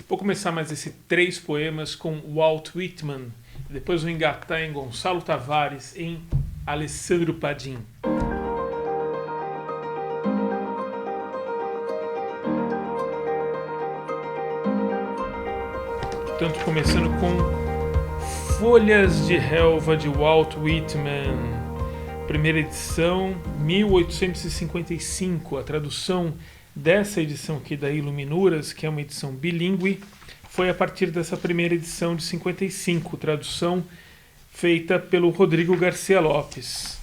Vou começar mais esse 3 poemas com Walt Whitman. Depois vou engatar em Gonçalo Tavares, em Alessandro Padim. Portanto, começando com Folhas de Relva de Walt Whitman. Primeira edição, 1855. A tradução dessa edição aqui da Iluminuras, que é uma edição bilíngue, foi a partir dessa primeira edição de 55, tradução feita pelo Rodrigo Garcia Lopes.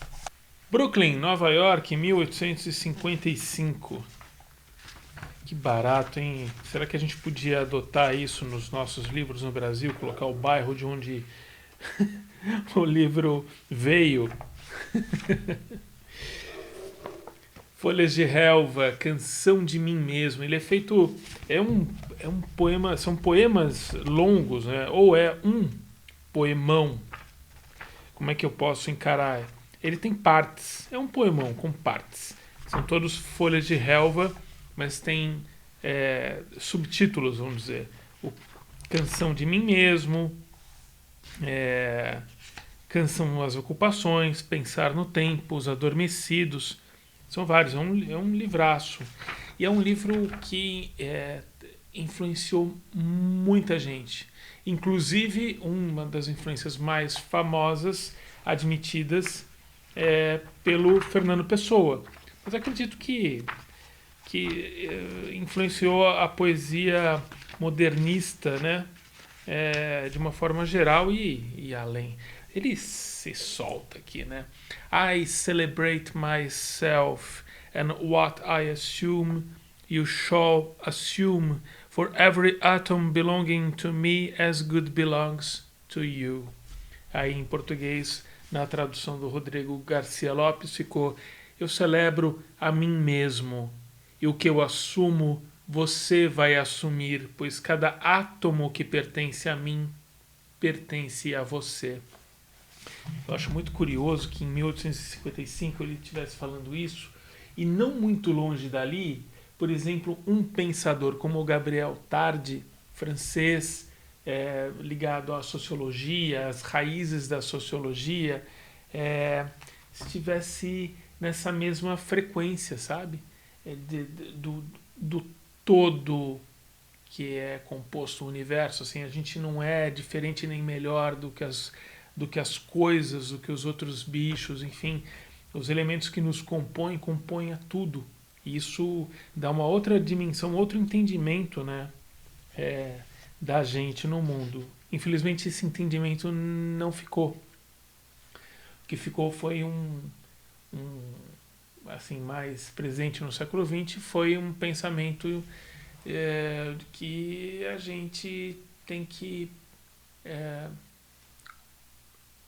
Brooklyn, Nova York, 1855. Que barato, hein? Será que a gente podia adotar isso nos nossos livros no Brasil? Colocar o bairro de onde o livro veio? Folhas de Relva, Canção de Mim Mesmo. Ele é feito... É um poema... São poemas longos, né? Ou é um poemão. Como é que eu posso encarar? Ele tem partes. É um poemão com partes. São todos folhas de relva, mas tem subtítulos, vamos dizer. Canção de Mim Mesmo, Canção às Ocupações, Pensar no Tempo, Os Adormecidos. São vários, é um livraço. E é um livro que influenciou muita gente. Inclusive, uma das influências mais famosas, admitidas, pelo Fernando Pessoa. Mas acredito que influenciou a poesia modernista, né? De uma forma geral e além. Ele se solta aqui, né? I celebrate myself and what I assume you shall assume, for every atom belonging to me as good belongs to you. Aí em português, na tradução do Rodrigo Garcia Lopes, ficou: eu celebro a mim mesmo, e o que eu assumo você vai assumir, pois cada átomo que pertence a mim pertence a você. Eu acho muito curioso que em 1855 ele estivesse falando isso, e não muito longe dali, por exemplo, um pensador como o Gabriel Tarde, francês, ligado à sociologia, às raízes da sociologia, estivesse nessa mesma frequência, sabe? Do todo que é composto o universo. Assim, a gente não é diferente nem melhor do que as coisas, do que os outros bichos, enfim, os elementos que nos compõem a tudo. E isso dá uma outra dimensão, outro entendimento, né, da gente no mundo. Infelizmente esse entendimento não ficou. O que ficou foi assim, mais presente no século XX, foi um pensamento que a gente tem que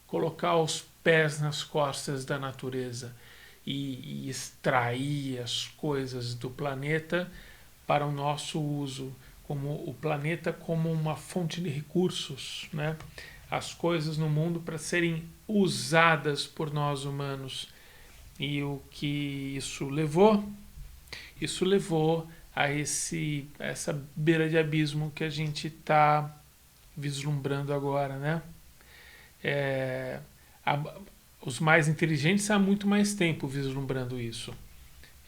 colocar os pés nas costas da natureza e extrair as coisas do planeta para o nosso uso, como o planeta como uma fonte de recursos, né? As coisas no mundo para serem usadas por nós humanos. E o que isso levou? Isso levou a essa beira de abismo que a gente está vislumbrando agora, né? Os mais inteligentes há muito mais tempo vislumbrando isso.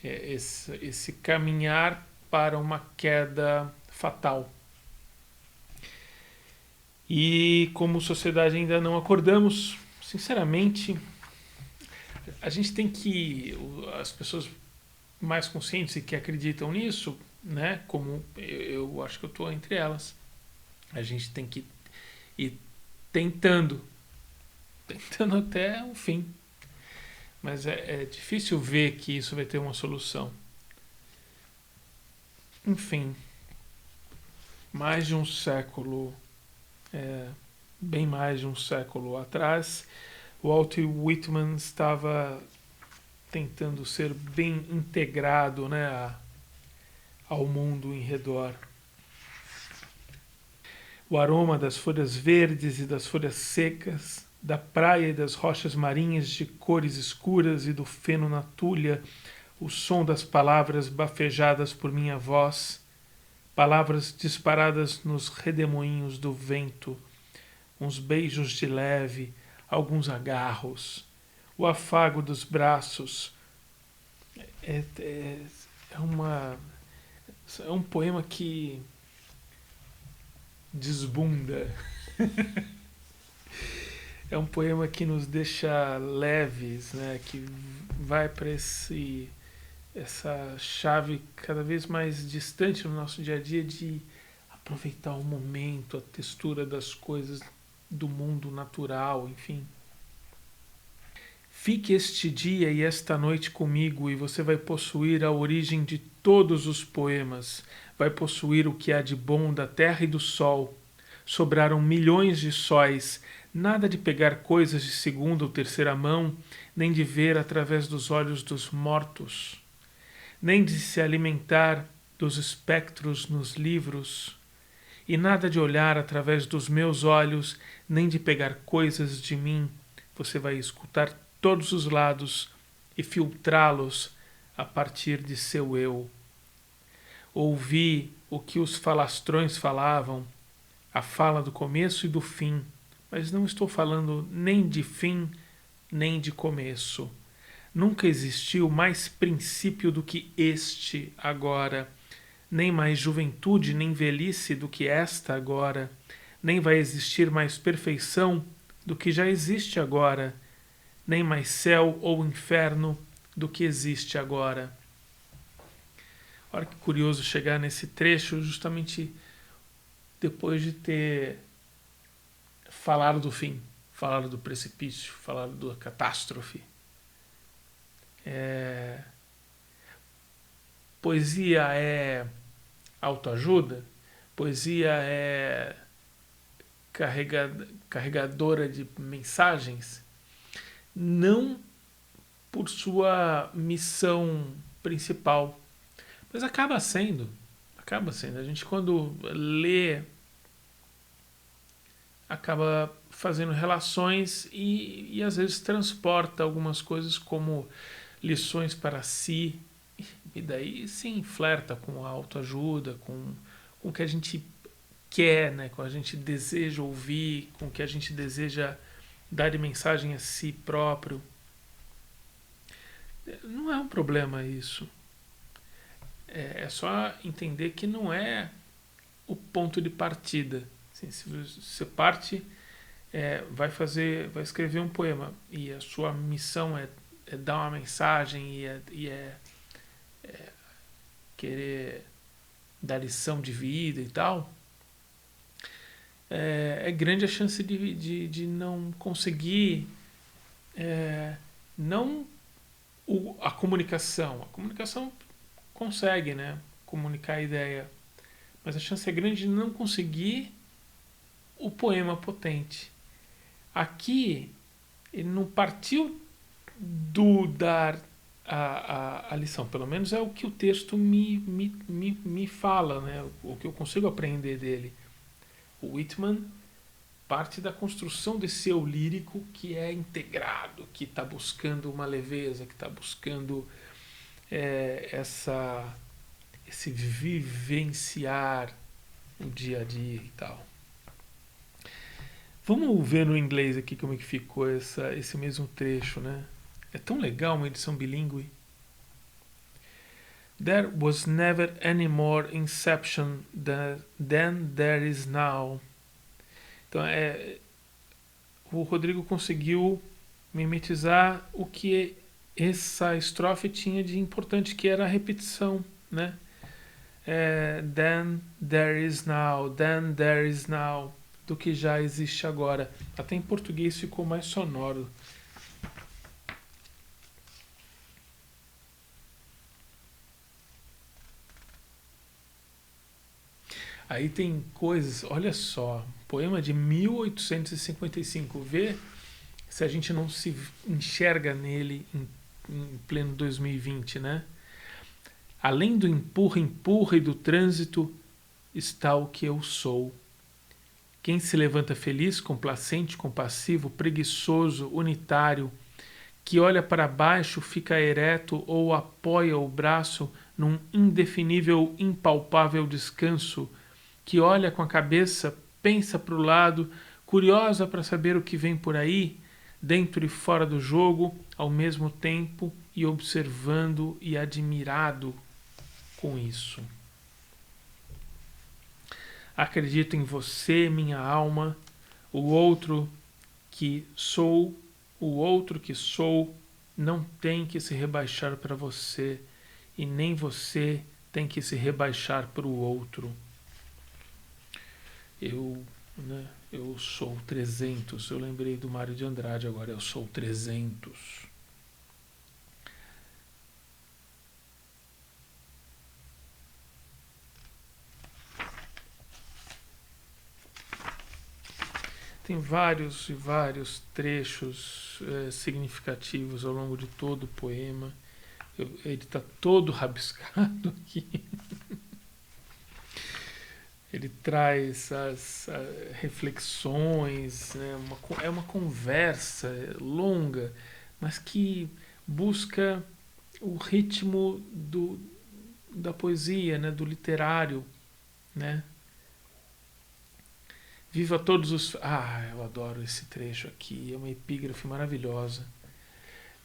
Esse caminhar para uma queda fatal. E como sociedade ainda não acordamos, sinceramente, a gente tem que... As pessoas mais conscientes e que acreditam nisso, né? Como eu acho que eu estou entre elas. A gente tem que ir tentando até o fim. Mas é difícil ver que isso vai ter uma solução. Enfim, mais de um século, bem mais de um século atrás, Walt Whitman estava tentando ser bem integrado, né, ao mundo em redor. O aroma das folhas verdes e das folhas secas, da praia e das rochas marinhas de cores escuras e do feno na tulha, o som das palavras bafejadas por minha voz, palavras disparadas nos redemoinhos do vento, uns beijos de leve, alguns agarros, o afago dos braços. É, é, é, uma, é um poema que desbunda. É um poema que nos deixa leves, né? Que vai para essa chave cada vez mais distante no nosso dia a dia de aproveitar o momento, a textura das coisas do mundo natural, enfim. Fique este dia e esta noite comigo e você vai possuir a origem de todos os poemas, vai possuir o que há de bom da terra e do sol. Sobraram milhões de sóis, nada de pegar coisas de segunda ou terceira mão, nem de ver através dos olhos dos mortos, nem de se alimentar dos espectros nos livros, e nada de olhar através dos meus olhos, nem de pegar coisas de mim. Você vai escutar todos os lados e filtrá-los a partir de seu eu. Ouvi o que os falastrões falavam, a fala do começo e do fim, mas não estou falando nem de fim, nem de começo. Nunca existiu mais princípio do que este agora, nem mais juventude nem velhice do que esta agora, nem vai existir mais perfeição do que já existe agora, nem mais céu ou inferno do que existe agora. Olha que curioso chegar nesse trecho justamente depois de ter falado do fim, falado do precipício, falado da catástrofe. Poesia é autoajuda? Poesia é carregadora de mensagens? Não por sua missão principal, mas acaba sendo. A gente, quando lê, acaba fazendo relações e às vezes transporta algumas coisas como lições para si, e daí sim flerta com a autoajuda, com o que a gente quer, né? Com o que a gente deseja ouvir, com o que a gente deseja dar de mensagem a si próprio. Não é um problema isso. É só entender que não é o ponto de partida. Assim, se você parte, vai escrever um poema e a sua missão é dar uma mensagem e é querer dar lição de vida e tal, é grande a chance de não conseguir não a comunicação. A comunicação consegue, né, comunicar a ideia, mas a chance é grande de não conseguir o poema potente. Aqui, ele não partiu do dar a lição, pelo menos é o que o texto me fala, né, o que eu consigo aprender dele. O Whitman parte da construção desse eu lírico que é integrado, que está buscando uma leveza, que está buscando esse vivenciar o dia a dia e tal. Vamos ver no inglês aqui como é que ficou esse mesmo trecho, né? É tão legal uma edição bilíngue. There was never any more inception than there is now. Então, o Rodrigo conseguiu mimetizar o que essa estrofe tinha de importante, que era a repetição, né? Then there is now, do que já existe agora. Até em português ficou mais sonoro. Aí tem coisas, olha só, poema de 1855, vê se a gente não se enxerga nele em pleno 2020, né? Além do empurra e do trânsito, está o que eu sou. Quem se levanta feliz, complacente, compassivo, preguiçoso, unitário, que olha para baixo, fica ereto ou apoia o braço num indefinível, impalpável descanso, que olha com a cabeça, pensa para o lado, curiosa para saber o que vem por aí, dentro e fora do jogo, ao mesmo tempo, e observando e admirado com isso. Acredito em você, minha alma, o outro que sou, não tem que se rebaixar para você, e nem você tem que se rebaixar para o outro. Eu sou 300. Eu lembrei do Mário de Andrade agora. Eu sou 300. Tem vários e vários trechos significativos ao longo de todo o poema. Ele está todo rabiscado aqui. Ele traz as reflexões, né? É uma conversa longa, mas que busca o ritmo da poesia, né? Do literário, né? Viva todos os... eu adoro esse trecho aqui, é uma epígrafe maravilhosa.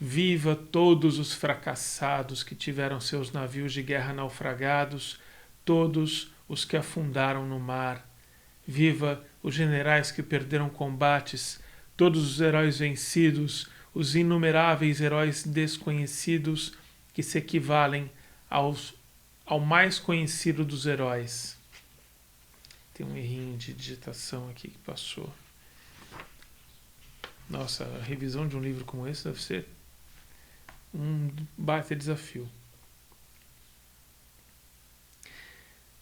Viva todos os fracassados que tiveram seus navios de guerra naufragados, todos os que afundaram no mar. Viva os generais que perderam combates, todos os heróis vencidos, os inumeráveis heróis desconhecidos que se equivalem ao mais conhecido dos heróis. Tem um errinho de digitação aqui que passou. Nossa, a revisão de um livro como esse deve ser um baita desafio.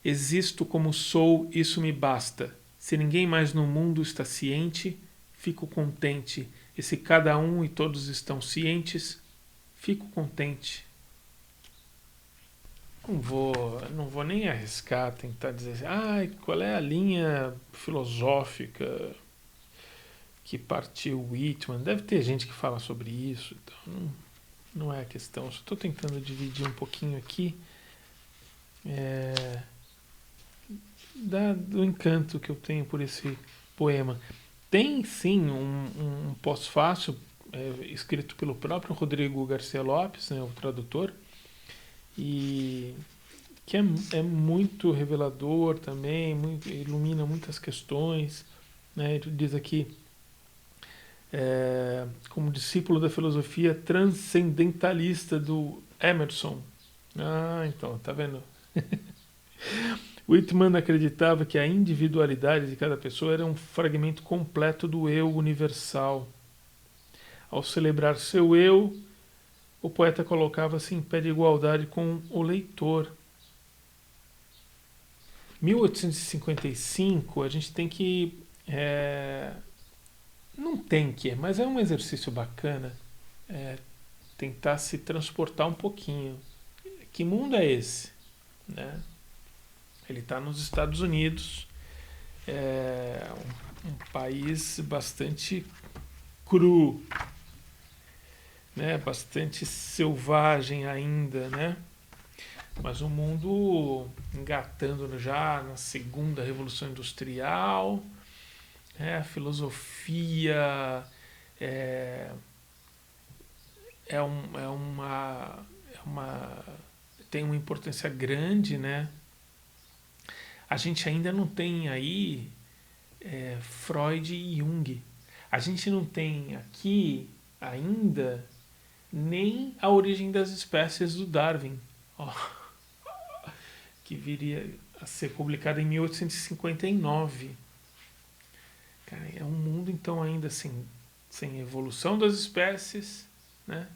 Existo como sou, isso me basta. Se ninguém mais no mundo está ciente, fico contente. E se cada um e todos estão cientes, fico contente. Não vou nem arriscar, tentar dizer assim, qual é a linha filosófica que partiu Whitman. Deve ter gente que fala sobre isso, então não é a questão. Só estou tentando dividir um pouquinho aqui do encanto que eu tenho por esse poema. Tem sim um pós-fácil escrito pelo próprio Rodrigo Garcia Lopes, né, o tradutor, e que é muito revelador também, ilumina muitas questões, né? Ele diz aqui, como discípulo da filosofia transcendentalista do Emerson. Então, tá vendo? Whitman acreditava que a individualidade de cada pessoa era um fragmento completo do eu universal. Ao celebrar seu eu, o poeta colocava-se em pé de igualdade com o leitor. 1855, a gente tem que... não tem que, mas é um exercício bacana tentar se transportar um pouquinho. Que mundo é esse? Né? Ele está nos Estados Unidos, um país bastante cru, né? Bastante selvagem ainda, né? Mas um mundo engatando já na segunda revolução industrial, a filosofia tem uma importância grande, né? A gente ainda não tem aí Freud e Jung. A gente não tem aqui ainda nem A Origem das Espécies do Darwin, que viria a ser publicada em 1859. Cara, é um mundo então ainda assim, sem evolução das espécies, né?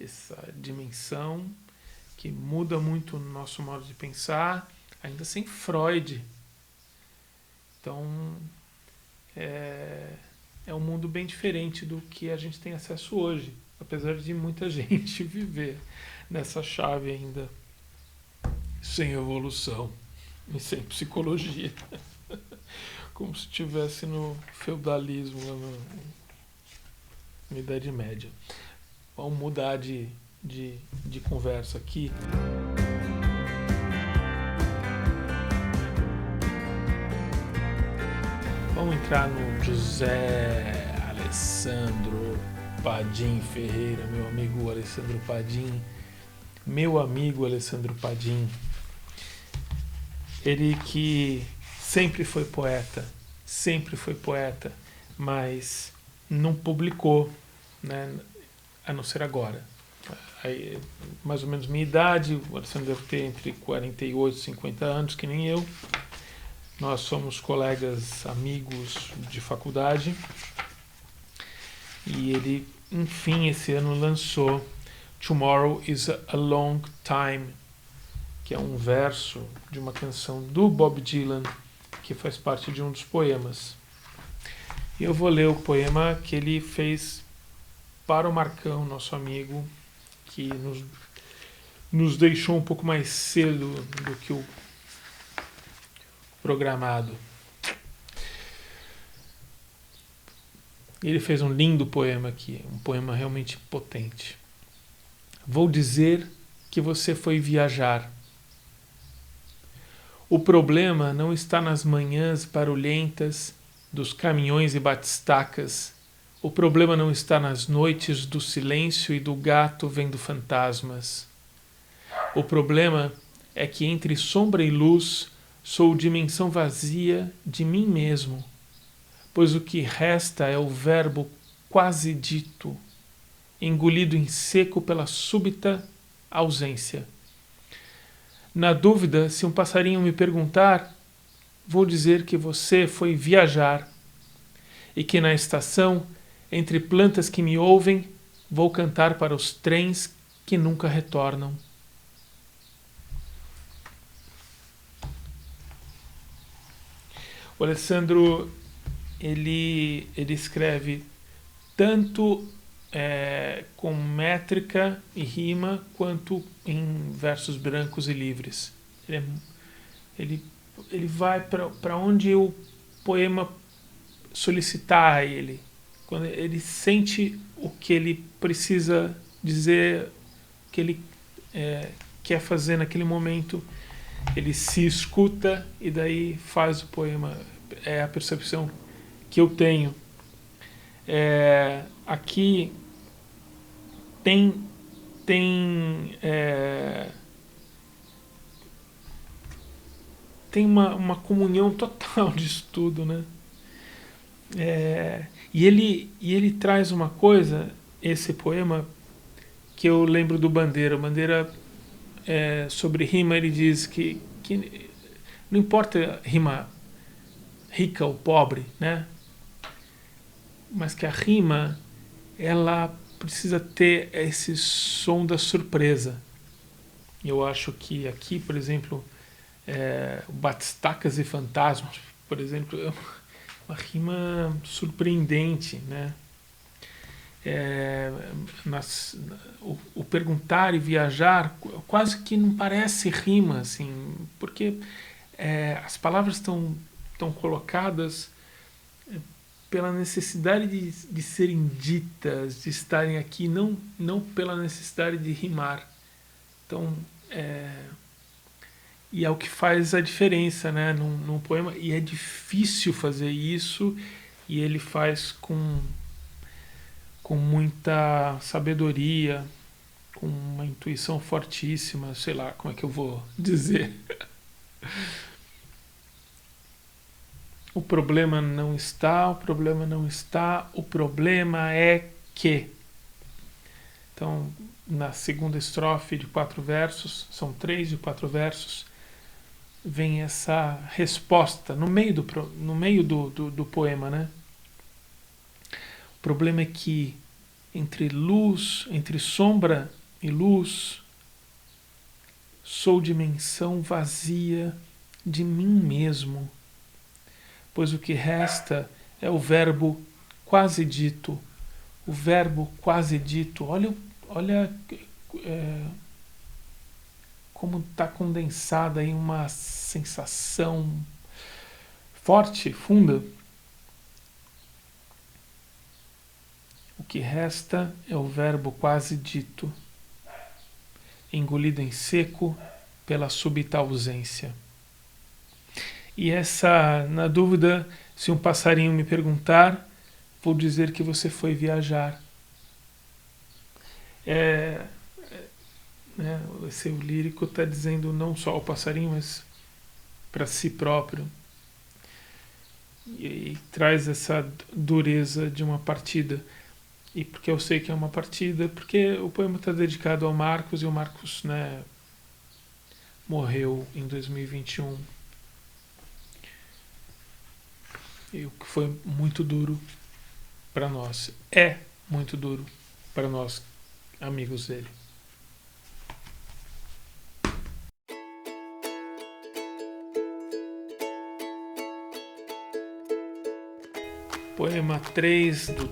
Essa dimensão que muda muito o nosso modo de pensar, ainda sem Freud. Então é um mundo bem diferente do que a gente tem acesso hoje, apesar de muita gente viver nessa chave ainda sem evolução e sem psicologia. Como se estivesse no feudalismo, na Idade Média. Vamos mudar de conversa aqui. Vamos entrar no José Alessandro Padim Ferreira, meu amigo Alessandro Padim. Meu amigo Alessandro Padim. Ele que sempre foi poeta, mas não publicou, né, a não ser agora. Aí, mais ou menos minha idade, o Alessandro deve ter entre 48 e 50 anos, que nem eu. Nós somos colegas, amigos de faculdade. E ele, enfim, esse ano lançou Tomorrow is a Long Time, que é um verso de uma canção do Bob Dylan, que faz parte de um dos poemas. E eu vou ler o poema que ele fez para o Marcão, nosso amigo, que nos deixou um pouco mais cedo do que o programado. Ele fez um lindo poema aqui, um poema realmente potente. Vou dizer que você foi viajar. O problema não está nas manhãs barulhentas dos caminhões e batistacas. O problema não está nas noites do silêncio e do gato vendo fantasmas. O problema é que entre sombra e luz sou dimensão vazia de mim mesmo, pois o que resta é o verbo quase dito, engolido em seco pela súbita ausência. Na dúvida, se um passarinho me perguntar, vou dizer que você foi viajar e que na estação, entre plantas que me ouvem, vou cantar para os trens que nunca retornam. O Alessandro, ele escreve tanto com métrica e rima, quanto em versos brancos e livres. Ele vai para onde o poema solicitar a ele. Quando ele sente o que ele precisa dizer, o que ele quer fazer naquele momento, ele se escuta e daí faz o poema. É a percepção que eu tenho. Aqui tem uma comunhão total de estudo, né? E ele traz uma coisa, esse poema, que eu lembro do Bandeira. O Bandeira, sobre rima, ele diz que não importa rima rica ou pobre, né? Mas que a rima, ela precisa ter esse som da surpresa. Eu acho que aqui, por exemplo, Batistacas e Fantasmas, por exemplo, é uma rima surpreendente, né? O perguntar e viajar quase que não parece rima, assim, porque as palavras estão colocadas pela necessidade de serem ditas, de estarem aqui, não pela necessidade de rimar. Então, e é o que faz a diferença, né, num poema, e é difícil fazer isso, e ele faz com muita sabedoria, com uma intuição fortíssima, sei lá como é que eu vou dizer. O problema não está, o problema é que. Então, na segunda estrofe de 4 versos, são 3 de 4 versos, vem essa resposta no meio do poema, né? O problema é que entre sombra e luz, sou dimensão vazia de mim mesmo, pois o que resta é o verbo quase dito. O verbo quase dito, olha como está condensada em uma sensação forte, funda. O que resta é o verbo quase dito, engolido em seco pela súbita ausência. E essa, na dúvida, Se um passarinho me perguntar, vou dizer que você foi viajar. Né, esse eu lírico está dizendo não só ao passarinho, mas para si próprio. E traz essa dureza de uma partida. E porque eu sei que é uma partida, porque o poema está dedicado ao Marcos, e o Marcos, né, morreu em 2021. E o que foi muito duro para nós. É muito duro para nós, amigos dele. Poema 3 do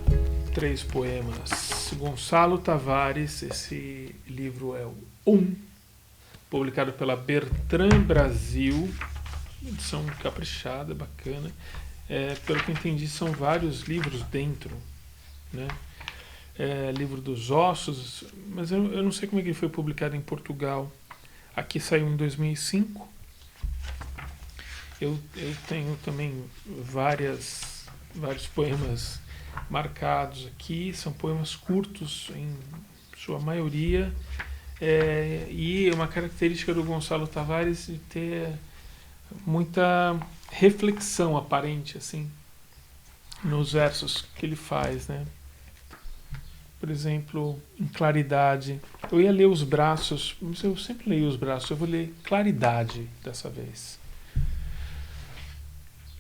3 poemas. Gonçalo Tavares, esse livro é o 1, publicado pela Bertrand Brasil, edição caprichada, bacana. Pelo que eu entendi, são vários livros dentro, né? Livro dos Ossos, mas eu não sei como é que ele foi publicado em Portugal. Aqui saiu em 2005. Eu tenho também vários poemas marcados aqui, são poemas curtos em sua maioria, e uma característica do Gonçalo Tavares de ter muita reflexão aparente assim nos versos que ele faz, né? Por exemplo, em Claridade. Eu ia ler os braços, mas eu sempre leio os braços, eu vou ler Claridade dessa vez.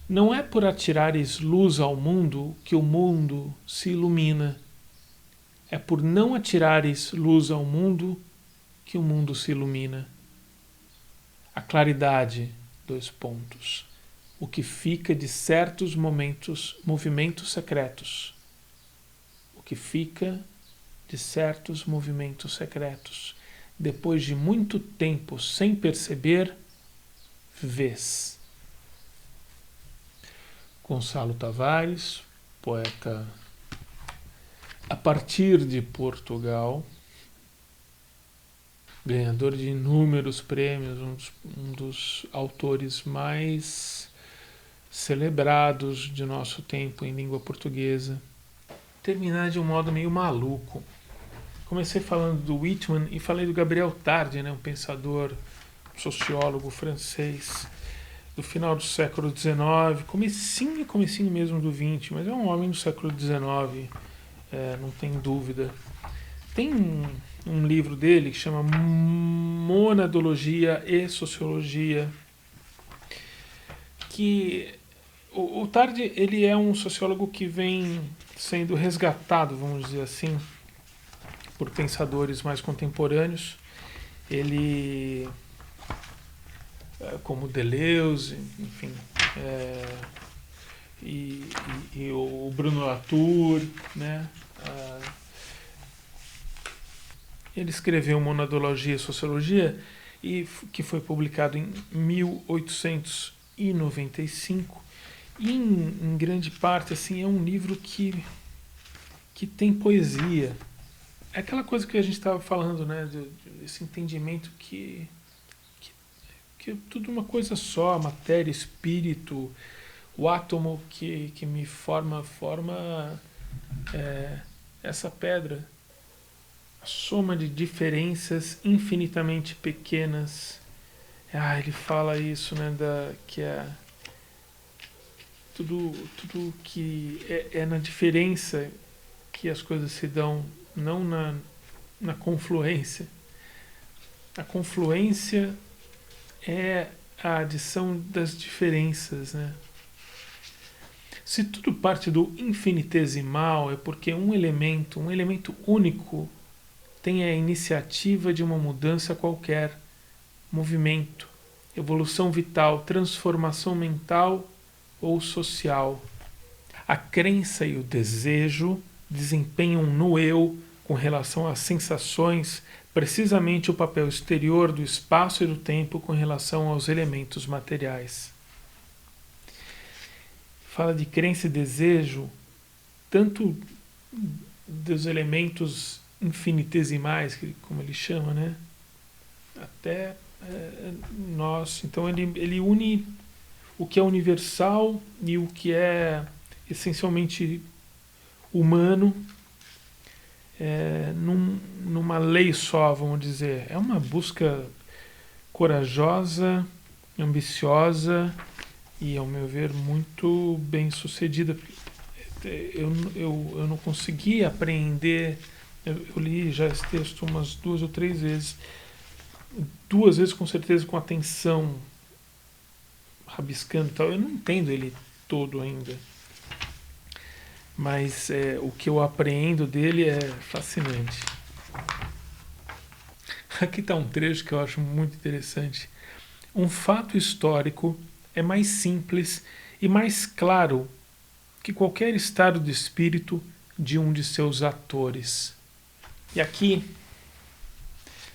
Não é por atirares luz ao mundo que o mundo se ilumina. É por não atirares luz ao mundo que o mundo se ilumina. A claridade, o que fica de certos movimentos secretos. O que fica de certos movimentos secretos. Depois de muito tempo sem perceber, vês. Gonçalo Tavares, poeta a partir de Portugal, ganhador de inúmeros prêmios, um dos autores mais celebrados de nosso tempo em língua portuguesa. Terminar de um modo meio maluco. Comecei falando do Whitman e falei do Gabriel Tarde, né, um pensador, sociólogo francês do final do século XIX, comecinho mesmo do XX, mas é um homem do século XIX, não tem dúvida. Tem um livro dele que chama Monadologia e Sociologia, que o Tarde, ele é um sociólogo que vem sendo resgatado, vamos dizer assim, por pensadores mais contemporâneos. Ele, como Deleuze, enfim, e o Bruno Latour, né? Ele escreveu Monadologia e Sociologia, que foi publicado em 1895. E em grande parte assim, é um livro que tem poesia. É aquela coisa que a gente estava falando, né? Desse entendimento que é tudo uma coisa só, matéria, espírito, o átomo que me forma essa pedra. A soma de diferenças infinitamente pequenas. Ele fala isso, né? Que é tudo que é na diferença que as coisas se dão, não na confluência. A confluência é a adição das diferenças, né? Se tudo parte do infinitesimal, é porque um elemento único, tem a iniciativa de uma mudança qualquer, movimento, evolução vital, transformação mental ou social. A crença e o desejo desempenham no eu, com relação às sensações, precisamente o papel exterior do espaço e do tempo com relação aos elementos materiais. Fala de crença e desejo, tanto dos elementos infinitesimais, como ele chama, né? Até nós. Então ele une o que é universal e o que é essencialmente humano, numa lei só, vamos dizer. É uma busca corajosa, ambiciosa e, ao meu ver, muito bem sucedida. Eu não consegui apreender. Eu li já esse texto umas 2 ou 3 vezes. 2 vezes com certeza com atenção, rabiscando e tal. Eu não entendo ele todo ainda. Mas o que eu apreendo dele é fascinante. Aqui está um trecho que eu acho muito interessante. Um fato histórico é mais simples e mais claro que qualquer estado de espírito de um de seus atores. E aqui,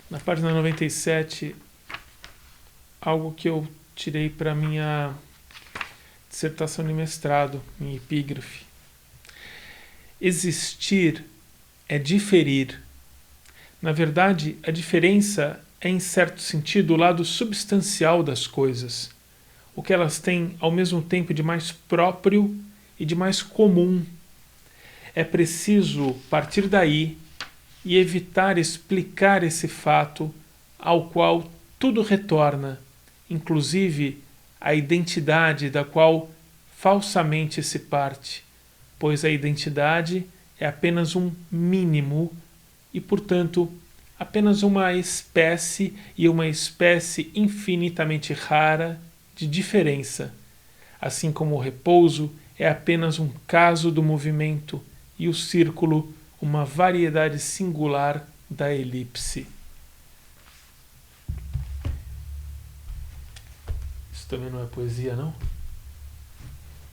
na página 97, algo que eu tirei para minha dissertação de mestrado, em epígrafe. Existir é diferir. Na verdade, a diferença é, em certo sentido, o lado substancial das coisas, o que elas têm ao mesmo tempo de mais próprio e de mais comum. É preciso partir daí e evitar explicar esse fato ao qual tudo retorna, inclusive a identidade da qual falsamente se parte, pois a identidade é apenas um mínimo e, portanto, apenas uma espécie e uma espécie infinitamente rara de diferença, assim como o repouso é apenas um caso do movimento e o círculo uma variedade singular da elipse. Isso também não é poesia, não?